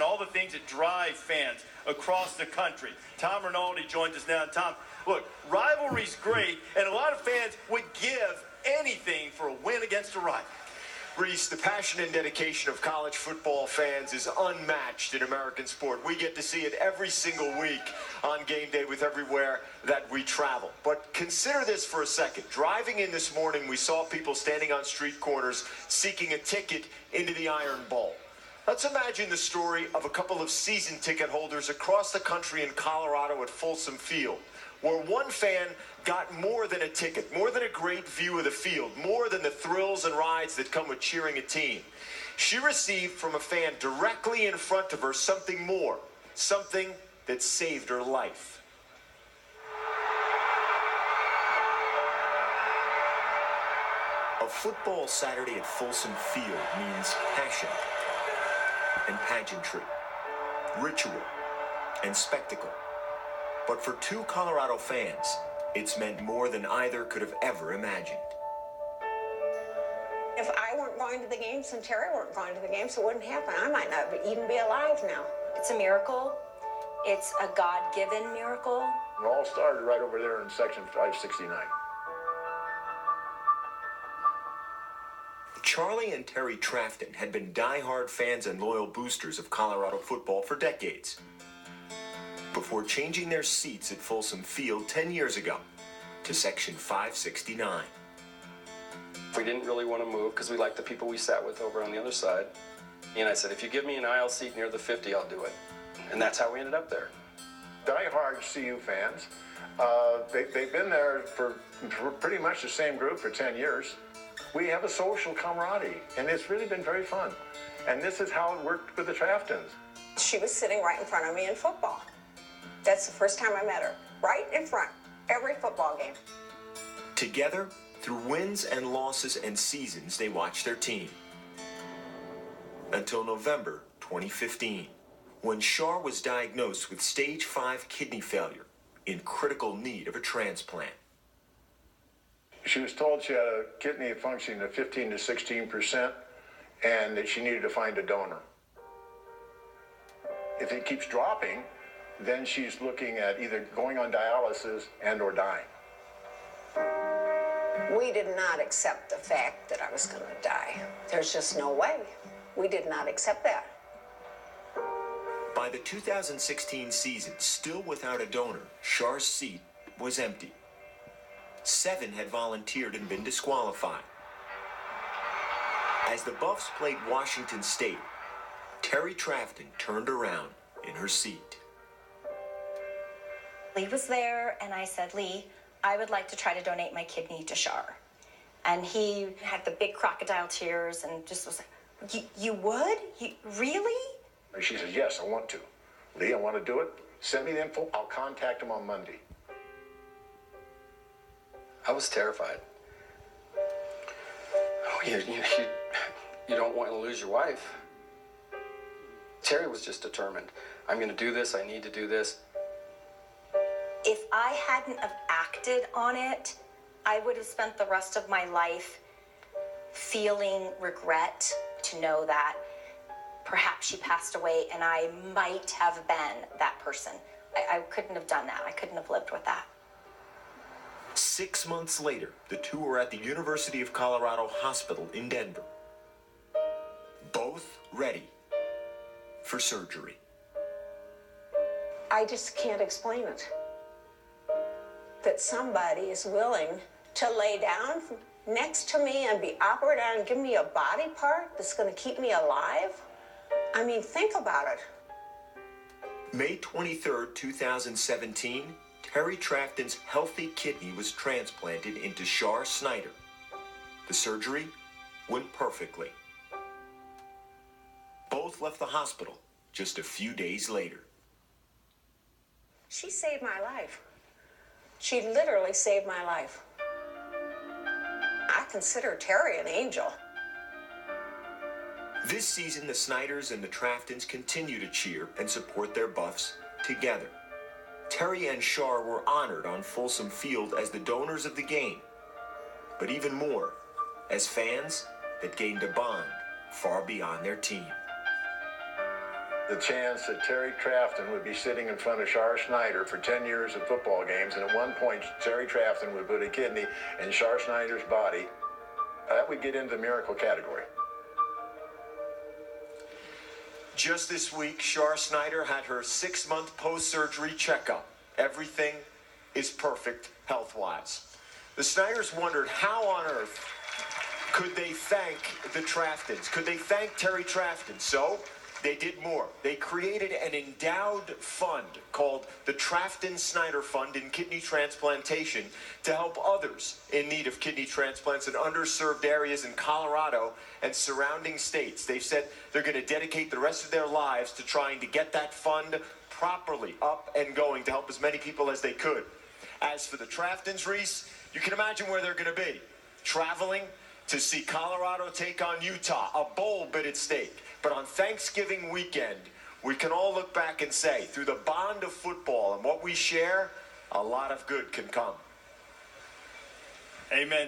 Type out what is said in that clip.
all the things that drive fans across the country. Tom Rinaldi joins us now. Tom, look, rivalry's great, and a lot of fans would give anything for a win against a rival. Reese, the passion and dedication of college football fans is unmatched in American sport. We get to see it every single week on game day with everywhere that we travel. But consider this for a second. Driving in this morning, we saw people standing on street corners seeking a ticket into the Iron Bowl. Let's imagine the story of a couple of season ticket holders across the country in Colorado at Folsom Field, where one fan got more than a ticket, more than a great view of the field, more than the thrills and rides that come with cheering a team. She received from a fan directly in front of her something more, something that saved her life. A football Saturday at Folsom Field means passion and pageantry, ritual and spectacle. But for two Colorado fans, it's meant more than either could have ever imagined. If I weren't going to the games and Terry weren't going to the games, it wouldn't happen. I might not even be alive now. It's a miracle. It's a God-given miracle. It all started right over there in section 569. Charlie and Terry Trafton had been diehard fans and loyal boosters of Colorado football for decades, before changing their seats at Folsom Field 10 years ago to section 569. We didn't really want to move because we liked the people we sat with over on the other side. And I said, if you give me an aisle seat near the 50, I'll do it. And that's how we ended up there. Die-hard CU fans, they've been there for pretty much the same group for 10 years. We have a social camaraderie, and it's really been very fun. And this is how it worked with the Traftons. She was sitting right in front of me in football. That's the first time I met her, right in front, every football game. Together, through wins and losses and seasons, they watched their team. Until November 2015, when Shar was diagnosed with stage 5 kidney failure, in critical need of a transplant. She was told she had a kidney functioning of 15 to 16%, and that she needed to find a donor. If it keeps dropping, then she's looking at either going on dialysis and or dying. We did not accept the fact that I was going to die. There's just no way. We did not accept that. By the 2016 season, still without a donor, Shar's seat was empty. 7 had volunteered and been disqualified. As the Buffs played Washington State, Terry Trafton turned around in her seat. Lee was there, and I said, Lee, I would like to try to donate my kidney to Shar. And he had the big crocodile tears and just was like, you would? Really? And she says, yes, I want to. Lee, I want to do it. Send me the info. I'll contact him on Monday. I was terrified. Oh, you don't want to lose your wife. Terry was just determined. I'm going to do this. I need to do this. If I hadn't have acted on it, I would have spent the rest of my life feeling regret to know that perhaps she passed away and I might have been that person. I couldn't have done that. I couldn't have lived with that. 6 months later, the two were at the University of Colorado Hospital in Denver, both ready for surgery. I just can't explain it. That somebody is willing to lay down next to me and be operated on and give me a body part that's going to keep me alive. I mean, think about it. May 23rd, 2017, Terry Trafton's healthy kidney was transplanted into Shar Snyder. The surgery went perfectly. Both left the hospital just a few days later. She saved my life. She literally saved my life. I consider Terry an angel. This season, the Snyders and the Traftons continue to cheer and support their Buffs together. Terry and Shar were honored on Folsom Field as the donors of the game, but even more, as fans that gained a bond far beyond their team. the chance that Terry Trafton would be sitting in front of Shar Snyder for 10 years of football games, and at one point Terry Trafton would put a kidney in Shar Snyder's body, that would get into the miracle category. Just this week, Shar Snyder had her 6-month post-surgery checkup. Everything is perfect health-wise. The Snyders wondered how on earth could they thank the Traftons? Could they thank Terry Trafton? So they did more. They created an endowed fund called the Trafton Snyder Fund in Kidney Transplantation to help others in need of kidney transplants in underserved areas in Colorado and surrounding states. They've said they're going to dedicate the rest of their lives to trying to get that fund properly up and going to help as many people as they could. As for the Traftons, Reese, you can imagine where they're going to be. Traveling to see Colorado take on Utah, a bowl bid at stake. But on Thanksgiving weekend, we can all look back and say, through the bond of football and what we share, a lot of good can come. Amen.